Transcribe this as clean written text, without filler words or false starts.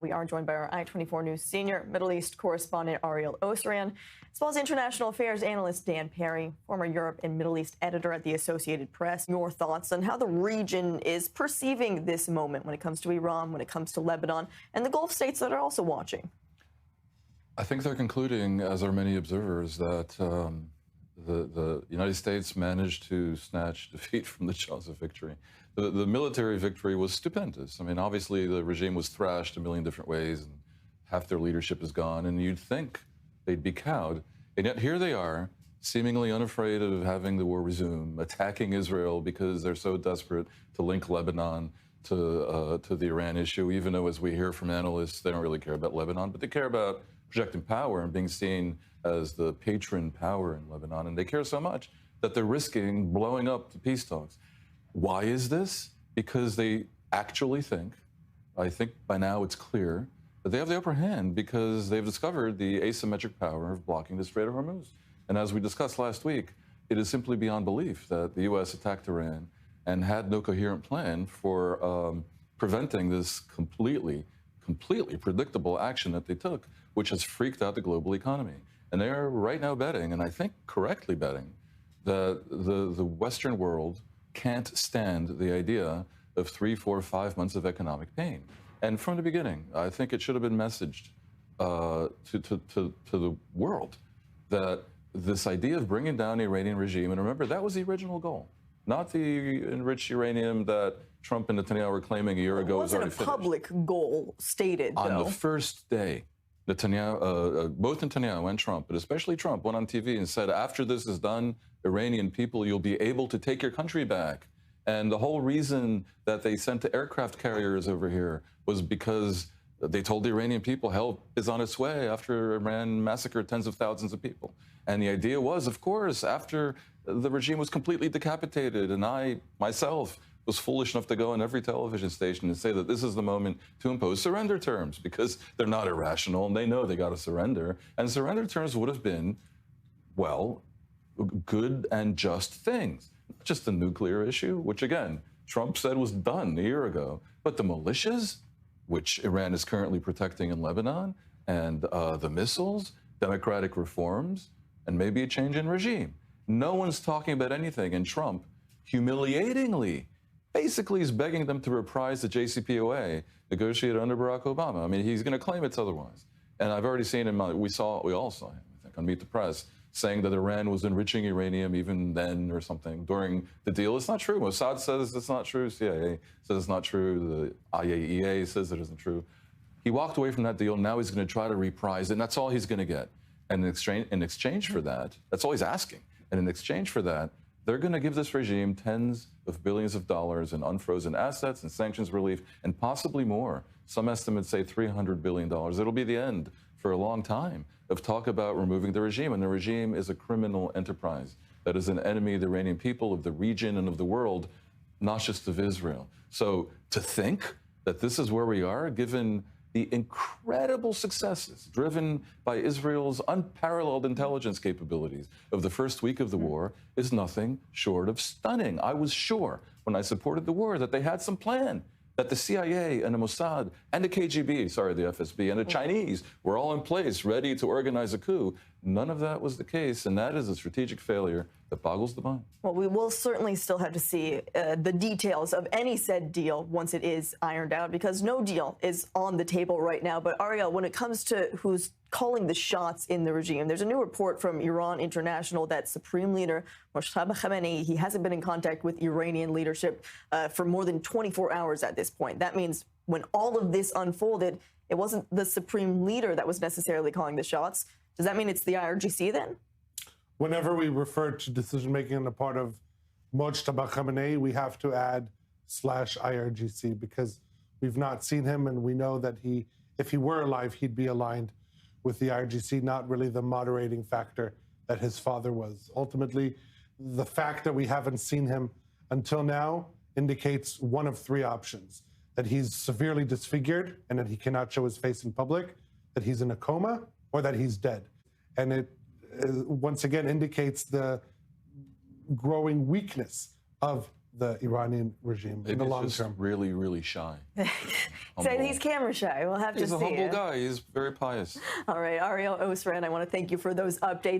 We are joined by our I24 News senior Middle East correspondent Ariel Osirian, as well as international affairs analyst Dan Perry, former Europe and Middle East editor at the Associated Press. Your thoughts on how the region is perceiving this moment when it comes to Iran, when it comes to Lebanon, and the Gulf states that are also watching? I think they're concluding, as are many observers, that the United States managed to snatch defeat from the jaws of victory. The military victory was stupendous. I mean, obviously, the regime was thrashed a million different ways, and half their leadership is gone, and you'd think they'd be cowed. And yet here they are, seemingly unafraid of having the war resume, attacking Israel because they're so desperate to link Lebanon to the Iran issue, even though, as we hear from analysts, they don't really care about Lebanon, but they care about projecting power and being seen as the patron power in Lebanon. And they care so much that they're risking blowing up the peace talks. Why is this? Because they actually think, I think by now it's clear, that they have the upper hand because they've discovered the asymmetric power of blocking the Strait of Hormuz. And as we discussed last week, it is simply beyond belief that the U.S. attacked Iran and had no coherent plan for preventing this completely predictable action that they took, which has freaked out the global economy. And they are right now betting, and I think correctly betting, that the Western world can't stand the idea of 3, 4, 5 months of economic pain. And from the beginning, I think it should have been messaged to the world that this idea of bringing down the Iranian regime, and remember, that was the original goal, not the enriched uranium that Trump and Netanyahu were claiming a year ago was already finished. It wasn't a public goal stated, though. On the first day, Netanyahu, both Netanyahu and Trump, but especially Trump, went on TV and said, after this is done, Iranian people, you'll be able to take your country back. And the whole reason that they sent the aircraft carriers over here was because they told the Iranian people help is on its way after Iran massacred tens of thousands of people. And the idea was, of course, after the regime was completely decapitated, and I, myself, was foolish enough to go on every television station and say that this is the moment to impose surrender terms because they're not irrational and they know they got to surrender. And surrender terms would have been, well, good and just things. Not just the nuclear issue, which, again, Trump said was done a year ago, but the militias, which Iran is currently protecting in Lebanon, and the missiles, democratic reforms, and maybe a change in regime. No one's talking about anything, and Trump, humiliatingly, basically is begging them to reprise the JCPOA negotiated under Barack Obama. I mean, he's going to claim it's otherwise. And I've already seen him, we all saw him, I think, on Meet the Press, saying that Iran was enriching uranium even then or something during the deal. It's not true. Mossad says it's not true. CIA says it's not true. The IAEA says it isn't true. He walked away from that deal. Now he's going to try to reprise it, and that's all he's going to get. And in exchange for that, that's all he's asking. And in exchange for that, they're going to give this regime tens of billions of dollars in unfrozen assets and sanctions relief, and possibly more. Some estimates say $300 billion. It'll be the end for a long time of talk about removing the regime. And the regime is a criminal enterprise that is an enemy of the Iranian people, of the region, and of the world, not just of Israel. So to think that this is where we are, given the incredible successes driven by Israel's unparalleled intelligence capabilities of the first week of the war, is nothing short of stunning. I was sure when I supported the war that they had some plan, that the CIA and the Mossad and the KGB, the FSB, and the Chinese were all in place, ready to organize a coup. None of that was the case, and that is a strategic failure that boggles the mind. Well, we will certainly still have to see the details of any said deal once it is ironed out, because no deal is on the table right now. But Ariel, when it comes to who's calling the shots in the regime, there's a new report from Iran International that Supreme Leader Moshtaba Khamenei, he hasn't been in contact with Iranian leadership for more than 24 hours at this point. That means when all of this unfolded, it wasn't the Supreme Leader that was necessarily calling the shots. Does that mean it's the IRGC then? Whenever we refer to decision-making on the part of Mojtaba Khamenei, we have to add /IRGC because we've not seen him, and we know that if he were alive, he'd be aligned with the IRGC, not really the moderating factor that his father was. Ultimately, the fact that we haven't seen him until now indicates one of three options: that he's severely disfigured and that he cannot show his face in public, that he's in a coma, or that he's dead. And it once again indicates the growing weakness of the Iranian regime in the Maybe long he's just term. really, really shy. Say he's camera shy. We'll have to see. He's a humble it. guy. He's very pious. All right, Ariel Osran, I want to thank you for those updates.